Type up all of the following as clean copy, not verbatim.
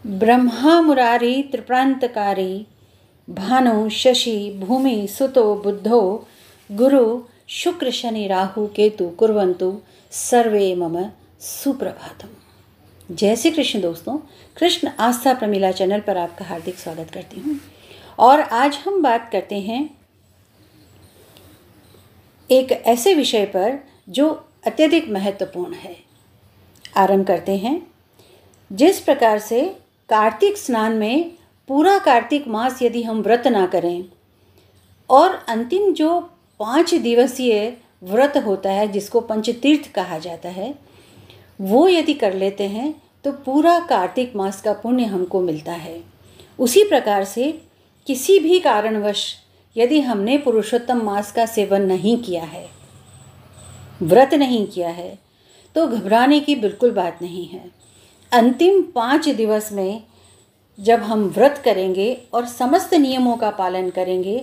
ब्रह्मा मुरारी त्रिप्रांतकारी भानु शशि भूमि सुतो बुद्धो गुरु शुक्र शनि राहु केतु कुर्वन्तु सर्वे मम सुप्रभातम। जय श्री कृष्ण दोस्तों, कृष्ण आस्था प्रमिला चैनल पर आपका हार्दिक स्वागत करती हूँ। और आज हम बात करते हैं एक ऐसे विषय पर जो अत्यधिक महत्वपूर्ण है। आरंभ करते हैं। जिस प्रकार से कार्तिक स्नान में पूरा कार्तिक मास यदि हम व्रत ना करें और अंतिम जो 5 दिवसीय व्रत होता है जिसको पंचतीर्थ कहा जाता है, वो यदि कर लेते हैं तो पूरा कार्तिक मास का पुण्य हमको मिलता है। उसी प्रकार से किसी भी कारणवश यदि हमने पुरुषोत्तम मास का सेवन नहीं किया है, व्रत नहीं किया है, तो घबराने की बिल्कुल बात नहीं है। अंतिम 5 दिवस में जब हम व्रत करेंगे और समस्त नियमों का पालन करेंगे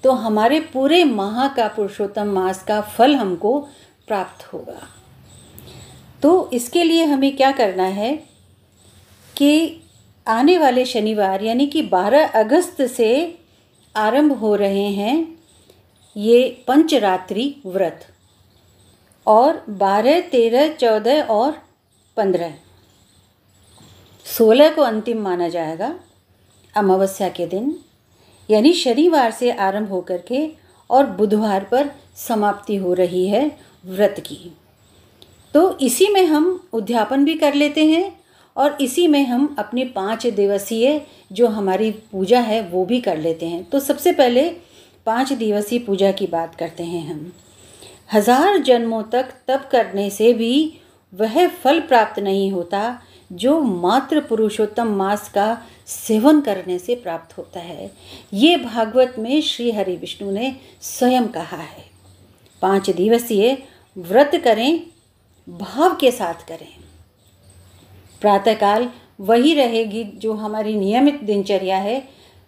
तो हमारे पूरे माह का पुरुषोत्तम मास का फल हमको प्राप्त होगा। तो इसके लिए हमें क्या करना है कि आने वाले शनिवार यानी कि 12 अगस्त से आरंभ हो रहे हैं ये पंचरात्रि व्रत, और 12, 13, 14 और 15, 16 को अंतिम माना जाएगा। अमावस्या के दिन यानी शनिवार से आरंभ होकर के और बुधवार पर समाप्ति हो रही है व्रत की। तो इसी में हम उद्यापन भी कर लेते हैं और इसी में हम अपनी 5 दिवसीय जो हमारी पूजा है वो भी कर लेते हैं। तो सबसे पहले 5 दिवसीय पूजा की बात करते हैं हम। 1000 जन्मों तक तप करने से भी वह फल प्राप्त नहीं होता जो मात्र पुरुषोत्तम मास का सेवन करने से प्राप्त होता है। ये भागवत में श्री हरि विष्णु ने स्वयं कहा है। 5 दिवसीय व्रत करें, भाव के साथ करें। प्रातःकाल वही रहेगी जो हमारी नियमित दिनचर्या है।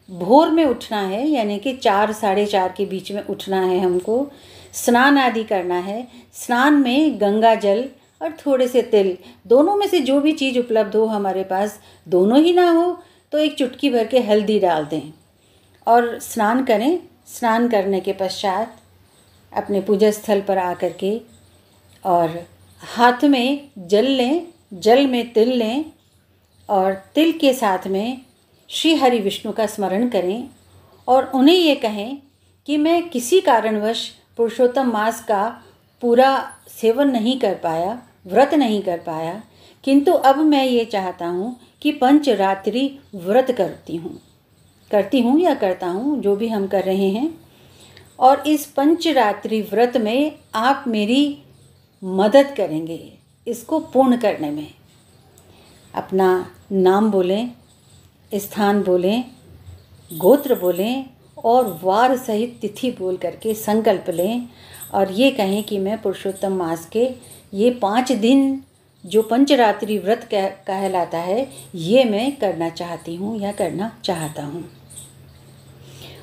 भोर में उठना है यानी कि 4, साढ़े 4 के बीच में उठना है हमको। स्नान आदि करना है। स्नान में गंगा जल और थोड़े से तिल, दोनों में से जो भी चीज़ उपलब्ध हो हमारे पास, दोनों ही ना हो तो एक चुटकी भर के हल्दी डाल दें और स्नान करें। स्नान करने के पश्चात अपने पूजा स्थल पर आकर के और हाथ में जल लें, जल में तिल लें और तिल के साथ में श्री हरि विष्णु का स्मरण करें और उन्हें ये कहें कि मैं किसी कारणवश पुरुषोत्तम मास का पूरा सेवन नहीं कर पाया, व्रत नहीं कर पाया, किंतु अब मैं ये चाहता हूँ कि पंचरात्रि व्रत करती हूँ या करता हूँ, जो भी हम कर रहे हैं। और इस पंचरात्रि व्रत में आप मेरी मदद करेंगे इसको पूर्ण करने में। अपना नाम बोलें, स्थान बोलें, गोत्र बोलें और वार सहित तिथि बोल करके संकल्प लें और ये कहें कि मैं पुरुषोत्तम मास के ये 5 दिन जो पंचरात्रि व्रत कहलाता है ये मैं करना चाहती हूँ या करना चाहता हूँ।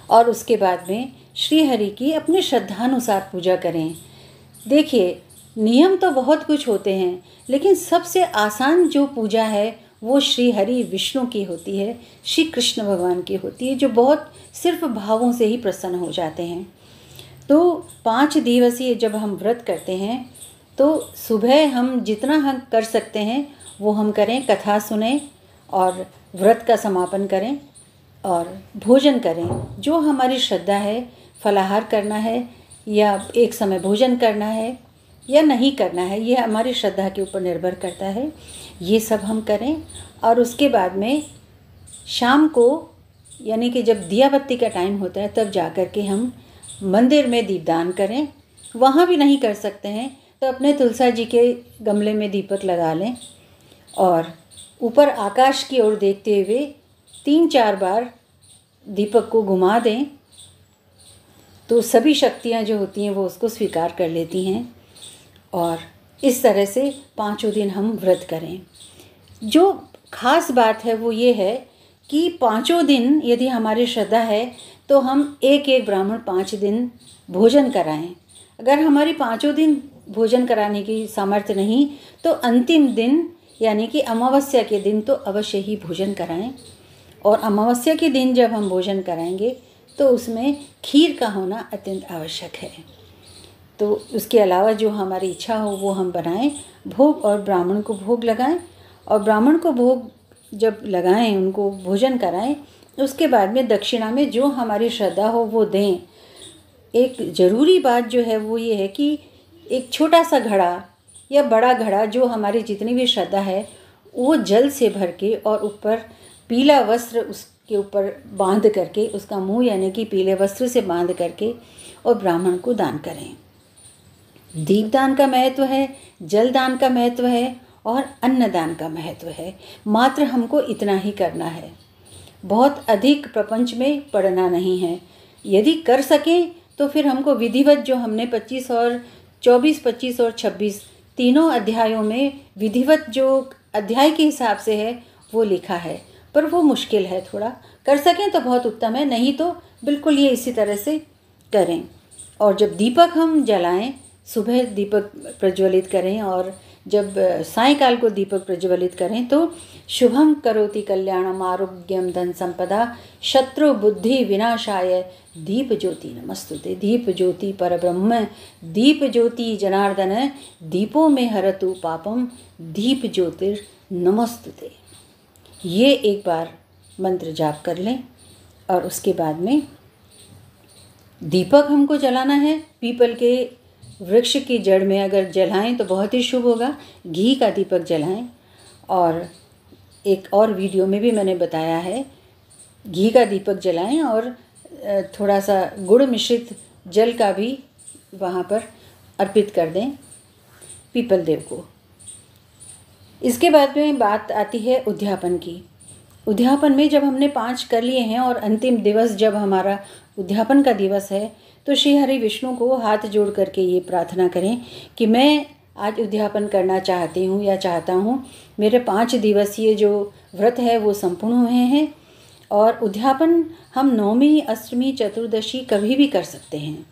और उसके बाद में श्री हरि की अपने श्रद्धानुसार पूजा करें। देखिए, नियम तो बहुत कुछ होते हैं, लेकिन सबसे आसान जो पूजा है वो श्री हरि विष्णु की होती है, श्री कृष्ण भगवान की होती है, जो बहुत सिर्फ भावों से ही प्रसन्न हो जाते हैं। तो 5 दिवसीय जब हम व्रत करते हैं तो सुबह हम जितना हम कर सकते हैं वो हम करें, कथा सुने और व्रत का समापन करें और भोजन करें। जो हमारी श्रद्धा है, फलाहार करना है या एक समय भोजन करना है या नहीं करना है, ये हमारी श्रद्धा के ऊपर निर्भर करता है। ये सब हम करें और उसके बाद में शाम को यानी कि जब दिया बत्ती का टाइम होता है तब जा कर के हम मंदिर में दीपदान करें। वहाँ भी नहीं कर सकते हैं तो अपने तुलसा जी के गमले में दीपक लगा लें और ऊपर आकाश की ओर देखते हुए 3-4 बार दीपक को घुमा दें तो सभी शक्तियाँ जो होती हैं वो उसको स्वीकार कर लेती हैं। और इस तरह से 5 दिन हम व्रत करें। जो खास बात है वो ये है कि 5 दिन यदि हमारी श्रद्धा है तो हम एक ब्राह्मण 5 दिन भोजन कराएं। अगर हमारी 5 दिन भोजन कराने की सामर्थ्य नहीं तो अंतिम दिन यानी कि अमावस्या के दिन तो अवश्य ही भोजन कराएं। और अमावस्या के दिन जब हम भोजन कराएंगे तो उसमें खीर का होना अत्यंत आवश्यक है। तो उसके अलावा जो हमारी इच्छा हो वो हम बनाएं भोग और ब्राह्मण को भोग लगाएं। और ब्राह्मण को भोग जब लगाएं, उनको भोजन कराएं, उसके बाद में दक्षिणा में जो हमारी श्रद्धा हो वो दें। एक ज़रूरी बात जो है वो ये है कि एक छोटा सा घड़ा या बड़ा घड़ा जो हमारी जितनी भी श्रद्धा है वो जल से भर के और ऊपर पीला वस्त्र उसके ऊपर बांध करके, उसका मुंह यानी कि पीले वस्त्र से बांध करके और ब्राह्मण को दान करें। दीपदान का महत्व है, जल दान का महत्व है और अन्नदान का महत्व है। मात्र हमको इतना ही करना है, बहुत अधिक प्रपंच में पढ़ना नहीं है। यदि कर सकें तो फिर हमको विधिवत जो हमने 25 और 24, 25 और 26 तीनों अध्यायों में विधिवत जो अध्याय के हिसाब से है वो लिखा है, पर वो मुश्किल है थोड़ा। कर सकें तो बहुत उत्तम है, नहीं तो बिल्कुल ये इसी तरह से करें। और जब दीपक हम जलाएं, सुबह दीपक प्रज्वलित करें और जब सायंकाल को दीपक प्रज्वलित करें तो शुभम करोति कल्याणम आरोग्यम धन संपदा शत्रु बुद्धि विनाशाय दीप ज्योति नमस्तुते। दीप ज्योति परब्रह्म, दीप ज्योति जनार्दन, दीपो में हरतु पापम, दीप ज्योतिर नमस्तुते। ये एक बार मंत्र जाप कर लें और उसके बाद में दीपक हमको जलाना है। पीपल के वृक्ष की जड़ में अगर जलाएं तो बहुत ही शुभ होगा। घी का दीपक जलाएं। और एक और वीडियो में भी मैंने बताया है, घी का दीपक जलाएं और थोड़ा सा गुड़ मिश्रित जल का भी वहाँ पर अर्पित कर दें पीपल देव को। इसके बाद में बात आती है उद्यापन की। उद्यापन में जब हमने 5 कर लिए हैं और अंतिम दिवस जब हमारा उद्यापन का दिवस है तो श्री हरि विष्णु को हाथ जोड़ करके ये प्रार्थना करें कि मैं आज उद्यापन करना चाहती हूँ या चाहता हूँ। मेरे 5 दिवसीय जो व्रत है वो संपूर्ण हुए हैं। और उद्यापन हम नवमी, अष्टमी, चतुर्दशी कभी भी कर सकते हैं।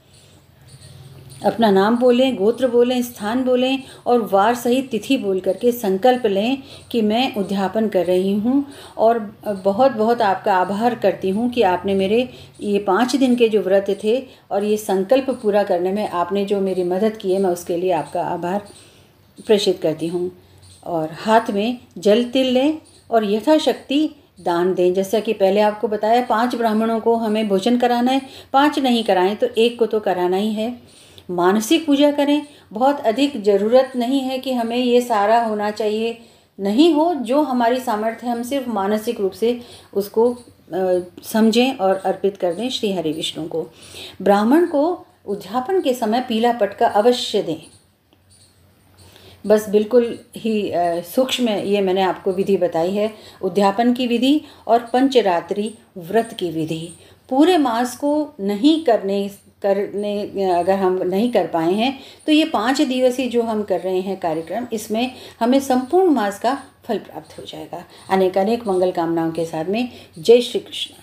अपना नाम बोलें, गोत्र बोलें, स्थान बोलें और वार सहित तिथि बोल करके संकल्प लें कि मैं उद्यापन कर रही हूँ। और बहुत बहुत आपका आभार करती हूँ कि आपने मेरे ये 5 दिन के जो व्रत थे और ये संकल्प पूरा करने में आपने जो मेरी मदद की है, मैं उसके लिए आपका आभार प्रेषित करती हूँ। और हाथ में जल तिल लें और यथाशक्ति दान दें। जैसा कि पहले आपको बताया 5 ब्राह्मणों को हमें भोजन कराना है, 5 नहीं कराएं तो 1 को तो कराना ही है। मानसिक पूजा करें। बहुत अधिक ज़रूरत नहीं है कि हमें ये सारा होना चाहिए, नहीं हो, जो हमारी सामर्थ्य है हम सिर्फ मानसिक रूप से उसको समझें और अर्पित कर दें श्री हरि विष्णु को। ब्राह्मण को उद्यापन के समय पीला पटका अवश्य दें। बस बिल्कुल ही सूक्ष्म ये मैंने आपको विधि बताई है, उद्यापन की विधि और पंचरात्रि व्रत की विधि। पूरे मास को नहीं करने अगर हम नहीं कर पाए हैं तो ये 5 दिवसीय जो हम कर रहे हैं कार्यक्रम, इसमें हमें संपूर्ण मास का फल प्राप्त हो जाएगा। अनेक अनेक मंगल कामनाओं के साथ में जय श्री कृष्ण।